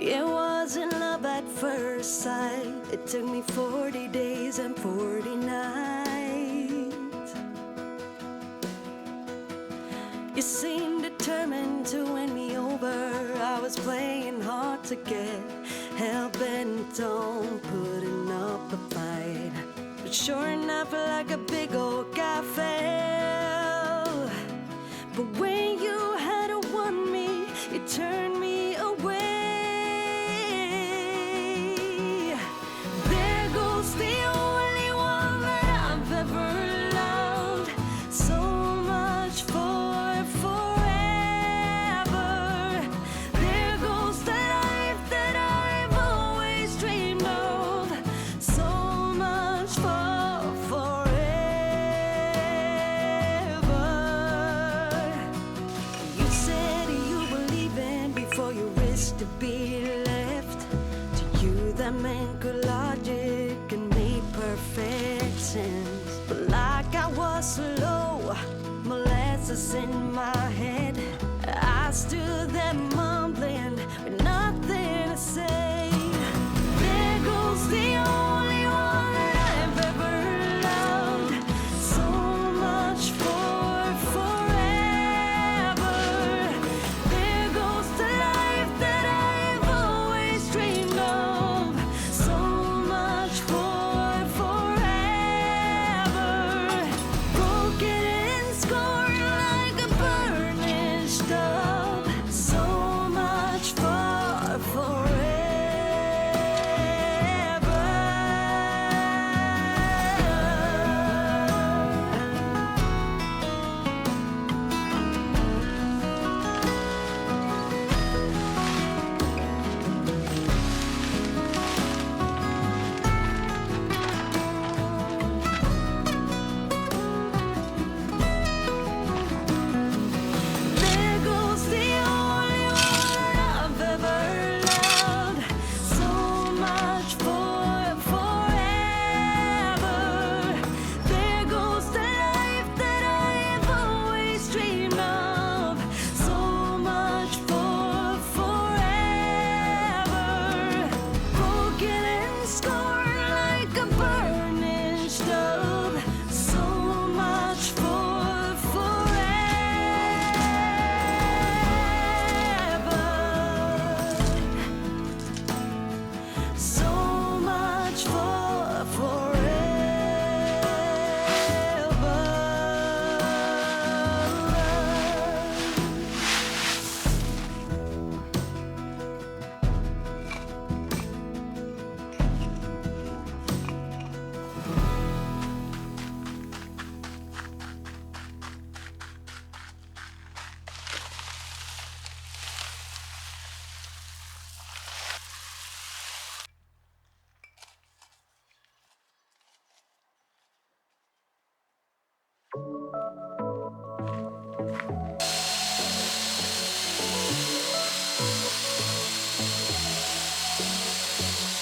It wasn't love at first sight. It took me 40 days and 40 nights. You seemed determined to win me over. I was playing hard to get, hell-bent on putting up a fight. But sure enough, like a big old guy fell. But when you had won me, you turned me away. There goes the only one that I've ever loved. So much for forever. There goes the life that I've always dreamed of. So much for forever. You said you believe in before you risk to be left. To you that meant good logic and made perfect sense. But like I was slow, molasses in my head, I stood there mumbling with nothing to say. There goes the only one that I've ever loved. So much for forever. There goes the life that I've always dreamed of. So much for forever. Broken and scorned like a burning stub. So much for forever. There goes the only one I've ever loved. So much for forever. There goes the life that I've always dreamed of. So much for forever. Broken and scorned like a burning stub. So much for forever. So much for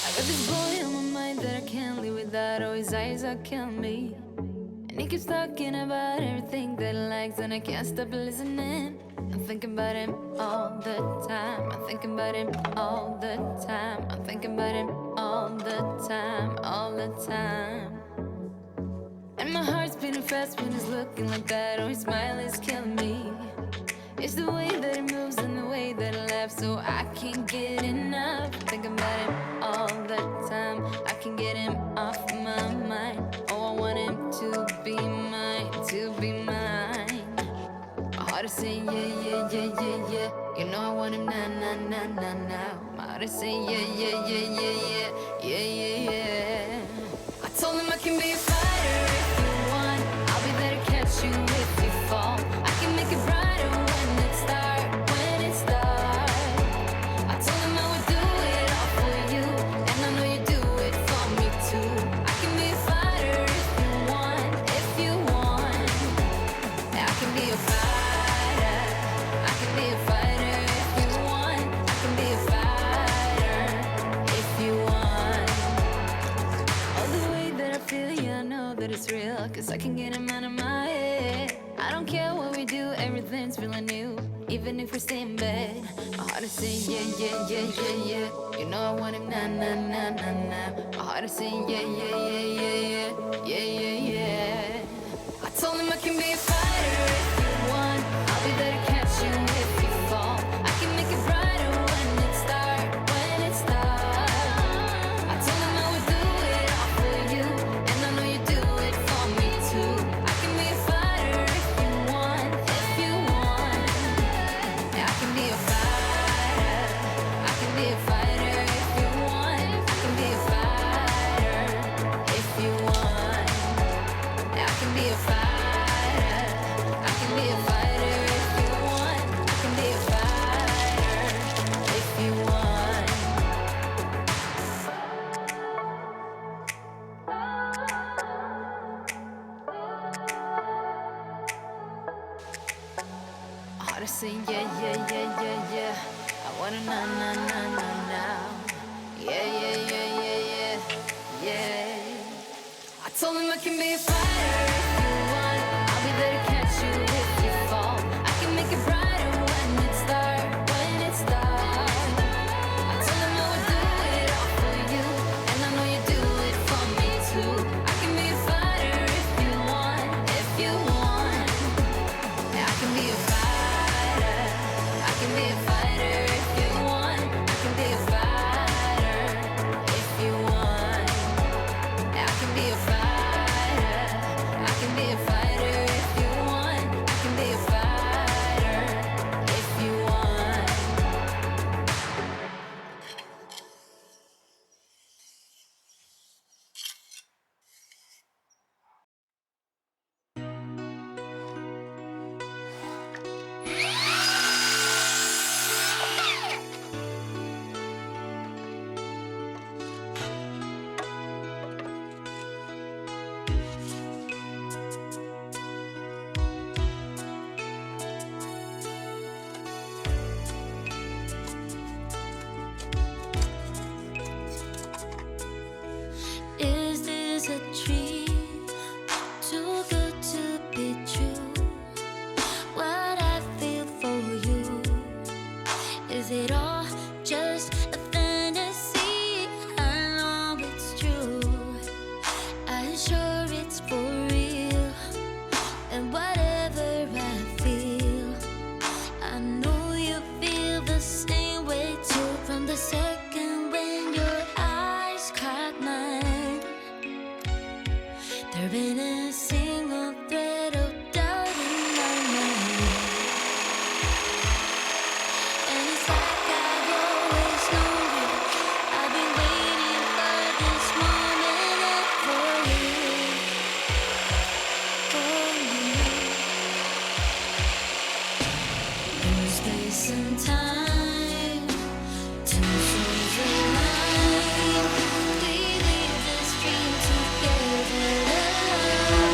I got this boy on my mind that I can't live without. Oh, his eyes are killing me. And he keeps talking about everything that he likes, and I can't stop listening. I'm thinking about him all the time. I'm thinking about him all the time. I'm thinking about him all the time, all the time. And my heart's beating fast when he's looking like that. Oh, his smile is killing me. It's the way that he moves and the way that he laughs, so I can't get enough. Thinking about him all the time. I can't get him off my mind. Oh, I want him to be mine, to be mine. My heart is saying yeah, yeah, yeah, yeah, yeah. You know I want him now, now, now, now, now. My heart is saying yeah, yeah, yeah, yeah, yeah, yeah, yeah, yeah. I told him I can be a fighter if you want. I'll be there to catch you if you fall. I can make it brighter when it's dark, when it's dark. I told him I would do it all for you, and I know you do it for me too. I can be a fighter if you want, if you want. I can be a fighter. I can be a fighter if you want. I can be a fighter if you want. All the way that I feel, yeah, I know that it's real, 'cause I can get him out of my head. I don't care what we do, everything's feeling new. Even even if we're staying in bed. My heart is saying yeah, yeah, yeah, yeah, yeah. You know I want him now, now, now, now, now. My heart is saying yeah, yeah, yeah, yeah, yeah, yeah, yeah, yeah. I told him I can be a fighter if you want. I'll be there to catch you if you fall. I can make it brighter when it's dark, when it's dark. I told him I would do it all for you, and I know you do it for me too. I can be a fighter if you want, if you want. Yeah, I can be a fighter. I can be a fighter if you want. I can be a fighter if you want. Yeah, I can be a fighter. I can be a fighter if you want. I can be a fighter if you want. My heart is saying yeah, yeah, yeah, yeah, yeah. I wanna now, now, now, now, now. Yeah, yeah, yeah, yeah, yeah, yeah. I told him I can be a fighter if you want. I'll be there to catch you if you fall. I can make it brighter when it's dark, when it's dark. I told him I would do it all for you, and I know you do it for me too. I can be a fighter if you want, if you want. Yeah, I can be a fighter. I can be a fighter if you want. I can be a fighter if you want. Yeah, I can be a fighter. I can be a fighter if you want. I can be a fighter if you want. Is this a dream? Too good to be true. What I feel for you, is it all just a fantasy? I know it's true. I'm sure it's for real. And whatever I feel, I know you feel the same way too. From the second when your eyes caught mine, there ain't a single thread of doubt in my mind. And it's like I've always known you. I've been waiting for this moment for you, for you. In space and time, two souls alive. We live this dream together.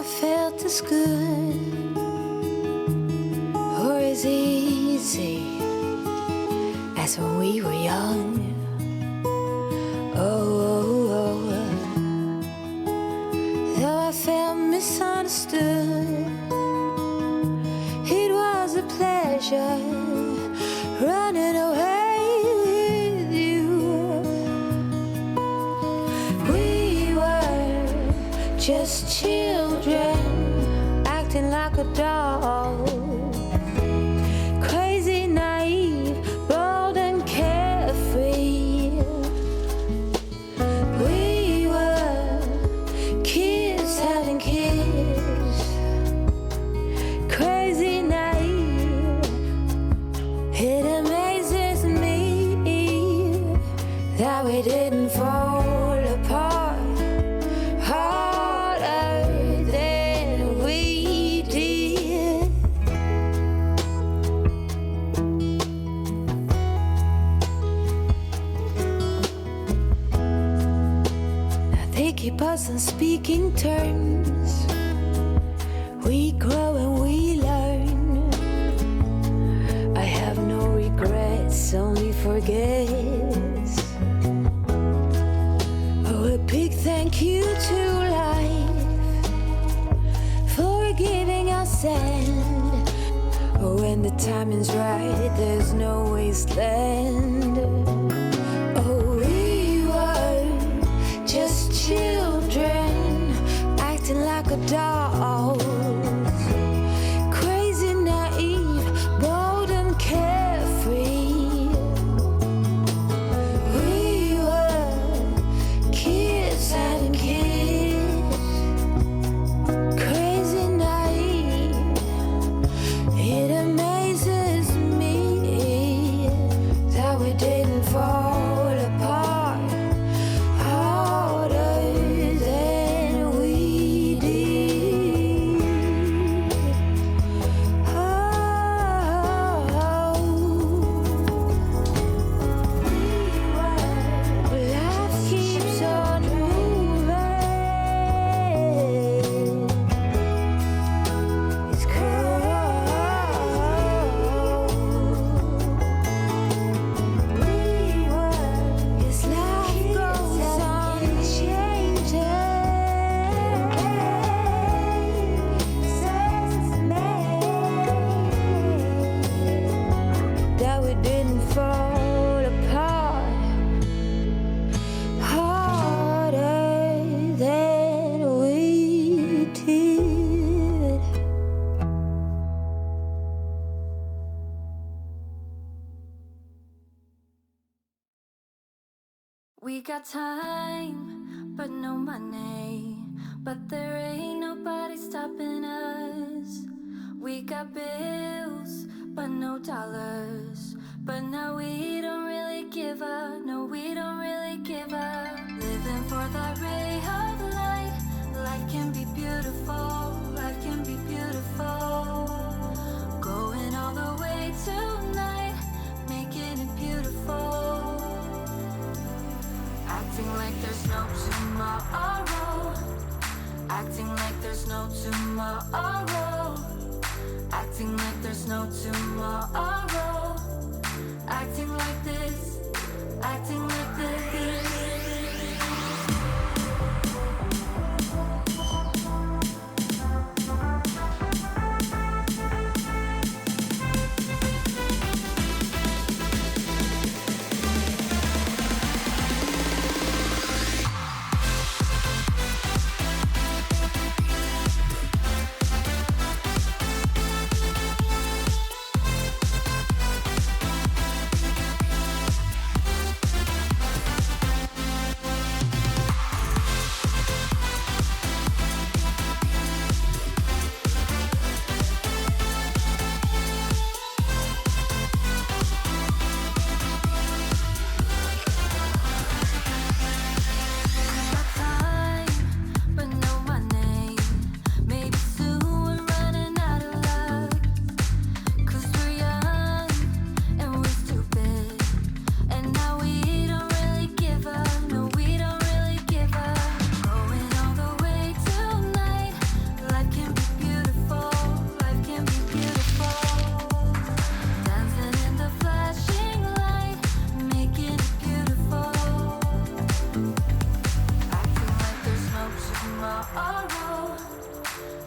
felt as good or as easy as when we were young. Though I felt misunderstood, it was a pleasure running away with you. We were just children acting like a doll, crazy, naive, bold and carefree. We were kids having kids, crazy, naive. It amazes me that we didn't fall apart harder than we did. Now they keep us on speaking terms. We grow and we learn. I have no regrets, only forgets. Oh, a big thank you to life for giving us sand. Oh, when the timing's right, there's no wasteland. Oh, we were just children acting like adults, crazy, naive, bold and carefree. We were kids having kids, crazy, naive. It amazes me that we didn't fall apart harder than we did. Life keeps on moving. It's cold. Yes, life goes on changing. Says that we didn't fall apart harder than we did. We got time, but no money. But there ain't nobody stopping us. We got bills, but no dollars. But now we don't really give up. No, we don't really give up. Living for that ray of light. Life can be beautiful. Life can be beautiful. Going all the way tonight, making it beautiful. Acting like there's no tomorrow. Acting like there's no tomorrow. Acting like there's no tomorrow. Acting like this. Acting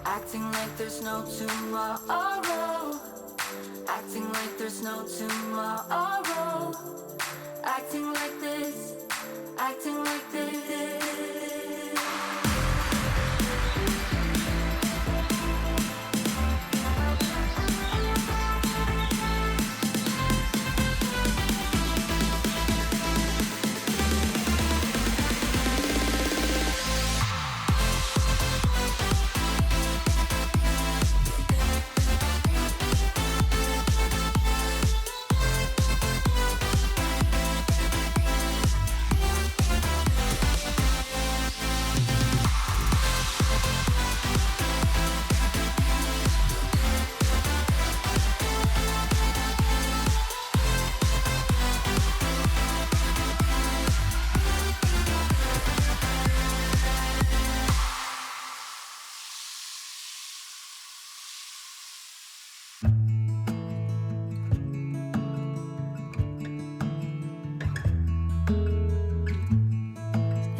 Acting like there's no tomorrow. Acting like there's no tomorrow. Acting like this. Acting like this.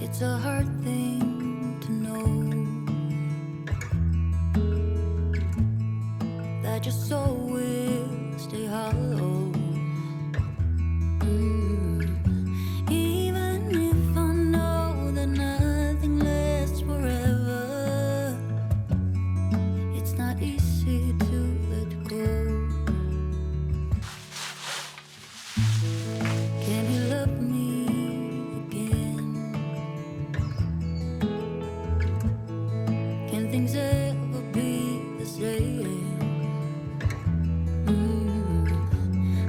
It's a hard thing to know that your soul will stay hollow. Even if I know that nothing lasts forever, it's not easy to let go. Can you love me again? Can things ever be the same?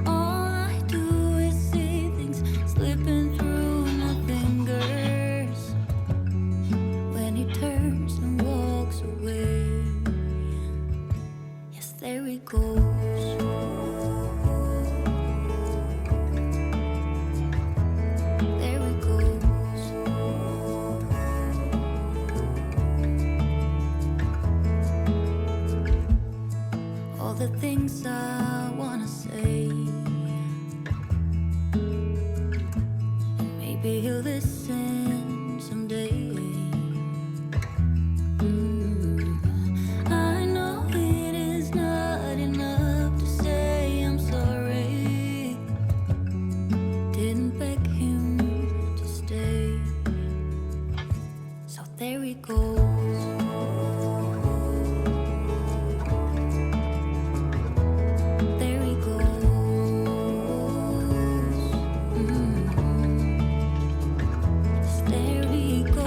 All I do is see things slipping through my fingers when he turns and walks away. Yes, there he goes. There he goes. All the things I wanna say, and maybe he'll listen someday. I know it is not enough to say I'm sorry. Didn't beg him to stay, so there he goes. There he goes. There he goes.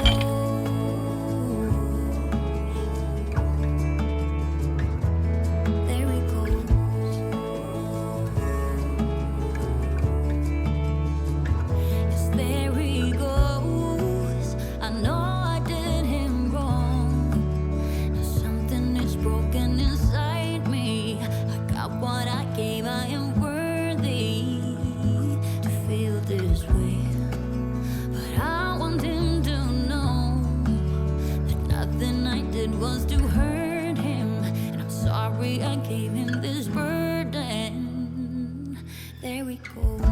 There he goes. Yes, there he goes. I know I did him wrong. Now something is broken inside me. I got what I gave. I am worthy to feel this way. But I want him to know that nothing I did was to hurt him. And I'm sorry I gave him this burden. There we go.